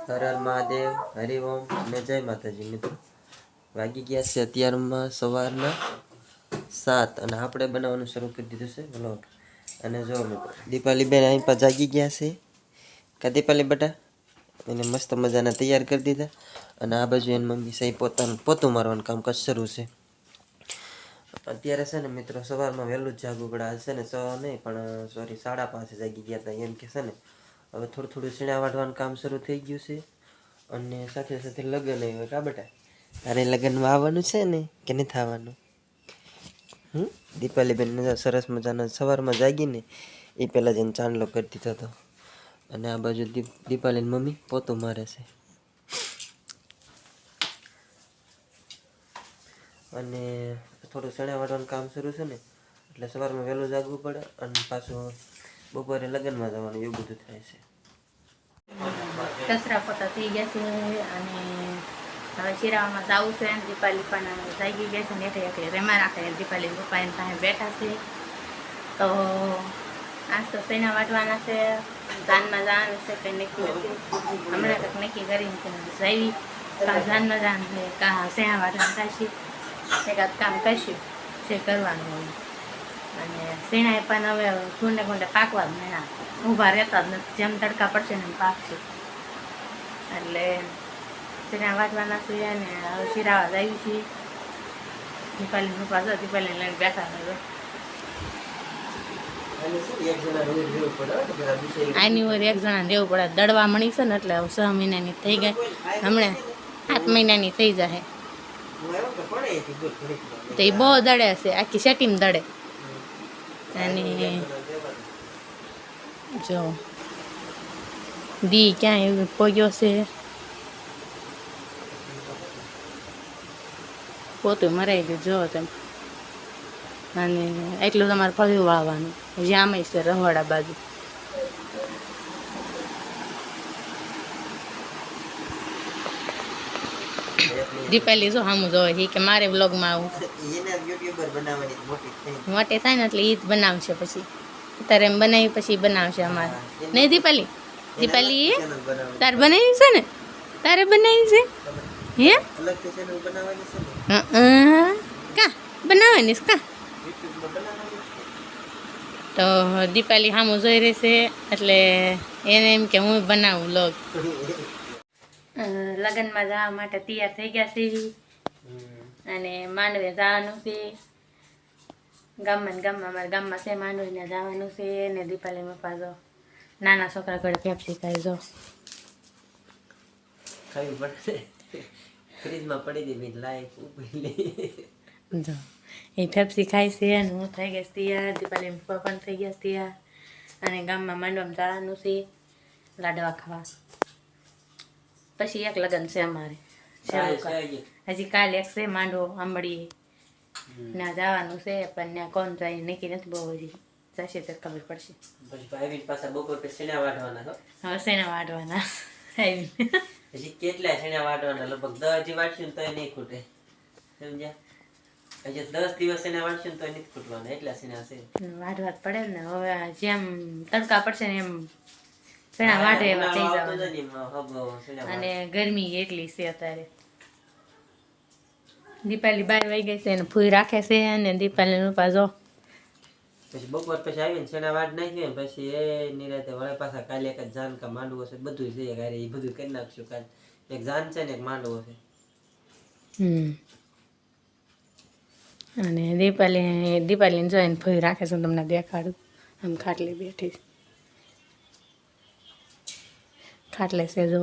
હર હર મહાદેવ, હરિઓમ અને જય માતાજી મિત્રો. વાગી ગયા છે અત્યારમાં સવારના 7 અને આપણે બનાવવાનું શરૂ કરી દીધું છે વ્લોગ. અને જો મિત્રો દીપાલી બેન અહીં પર જાગી ગયા છે. કા દીપાલી બેટા એને મસ્ત મજાના તૈયાર કરી દીધા. અને આ બાજુ એની મમ્મી સહી પોતું મારવાનું કામકાજ શરૂ છે. અત્યારે છે ને મિત્રો સવારમાં વહેલું જ જાગવું પડે. હાલ છે ને નહીં પણ સોરી 5:30 જાગી ગયા હતા એમ કે છે ને. હવે થોડું થોડું સીણા વાઢવાનું કામ શરૂ થઈ ગયું છે. અને સાથે સાથે લગ્ન આવ્યું કા બેટા તારે લગ્નમાં આવવાનું છે ને કે નથી આવવાનું? દીપાલી બેન સરસ મજાના સવારમાં જાગીને એ પહેલાં જઈને ચાંદલો કરી દીધો હતો. અને આ બાજુ દીપાલીની મમ્મી પોતું મારે છે. અને થોડું સીણા વાઢવાનું કામ શરૂ છે ને એટલે સવારમાં વહેલું જાગવું પડે. અને પાછું બપોરે લગ્નમાં જવાનું એવું બધું થાય છે. કચરા પોતા થઈ ગયા છે અને હવે શિરાવામાં જવું છે. દીપાલી પણ જાગી ગયા છે ને એટલે રેમાં રાખે. દીપાલી પપ્પા એની પાસે બેઠા છે. તો આજ તો સૈના વાટવાના છે. જાનમાં જવાનું છે કંઈ નક્કી નથી. હમણાં કંઈક નક્કી કરીને જઈ કાં જાનમાં જવાનું છે કાં સૈના વાટવાનું થશે. એકાદ કામ કરશું જે કરવાનું હોય. અને સૈણા પણ હવે ગુંડે ગુંડે પાકવા જ મેળા ઊભા રહેતા જ નથી. જેમ તડકા પડશે ને પાકશે. એટલે શીરા વાટવાના છે અને હવે શીરાવા જ આવી છીએ. દીપાલી મૂકવા છો દીપાલી લઈને બેઠા હોય. આની ઓર એક જણા રહેવું પડે. દડવા મળી છે ને એટલે 6 મહિનાની થઈ ગઈ. હમણાં 7 મહિનાની થઈ જાય. તો એ બહુ દડે છે. આખી સેટીમ દડે. અને જો દી ક્યાંય પોગ્યો છે. પોતું મરાઈ ગયું જો તેમ. અને એટલું તમારે ફળ્યું વાવવાનું હજી આમ છે રહોડા બાજુ. દીપાલી જો સામું જોવે કે મારે વ્લોગમાં આવું. મોટી થાય ને એટલે એ જ બનાવશે પછી. અત્યારે એમ બનાવી પછી બનાવશે અમારે. નહીં દીપાલી? દીપાલી તારે બનાવી છે ને? તારે બનાવી છે હે? કા બનાવવાની કા? તો દીપાલી સામું જોઈ રહી છે એટલે એને એમ કે હું બનાવું વ્લોગ. લગ્નમાં જવા માટે તૈયાર થઈ ગયા છે. અને માંડવે જવાનું છે. ગામમાં અમારા ગામમાં છે માંડવીને જવાનું છે. ને દીપાલી પપ્પા જો નાના છોકરા ઘરે પેપ્સી ખાઈ જો. ખાવી પડશે. ફ્રીજમાં પડી દીધી લાઈક જો એ પેપ્સી ખાય છે. અને હું થઈ ગઈ તૈયાર. દીપાલી પપ્પા પણ થઈ ગયા તૈયાર. અને ગામમાં માંડવામાં જવાનું છે લાડવા ખાવા. પછી એક લગ્ન છે અમારે. હજી કાલે એક છે માંડવો આંબળીએ. ત્યાં જવાનું છે પણ ત્યાં કોણ જાય નક્કી નથી બહુ. હજી જશે તો ખબર પડશે. બપોર શેણા વાટવાના. હવે શેણા વાટવાના હજી કેટલા શેણા વાટવાના? લગભગ 10 હજી વાટશું તો નહીં ખૂટે. સમજ્યા? હજી 10 દિવસ શેણા વાટશું તો નથી ખૂટવાના. એટલા શેણા છે. વાટવા જ પડે ને. હવે જેમ તડકા પડશે ને એમ શેણા વાટે એવા થઈ જવાના. અને ગરમી એટલી છે અત્યારે. દીપાલી 12 વાગી ગઈ છે અને ફૂઈ રાખે છે. અને દીપાલી રૂપા જો પછી બપોર પછી આવીને શેણા વાટ નાખ્યું પછી એ નિરાતે વળે પાછા કાલે એક જાનકા માંડવો છે. બધું છે ગારે એ બધું કરી નાખશું. કાલે એક જાન છે ને એક માંડવો છે. અને દીપાલીને જોઈને ફૂઈ રાખે છે. તમને દેખાડું. આમ ખાટલી બેઠી ખાટલે છે જો.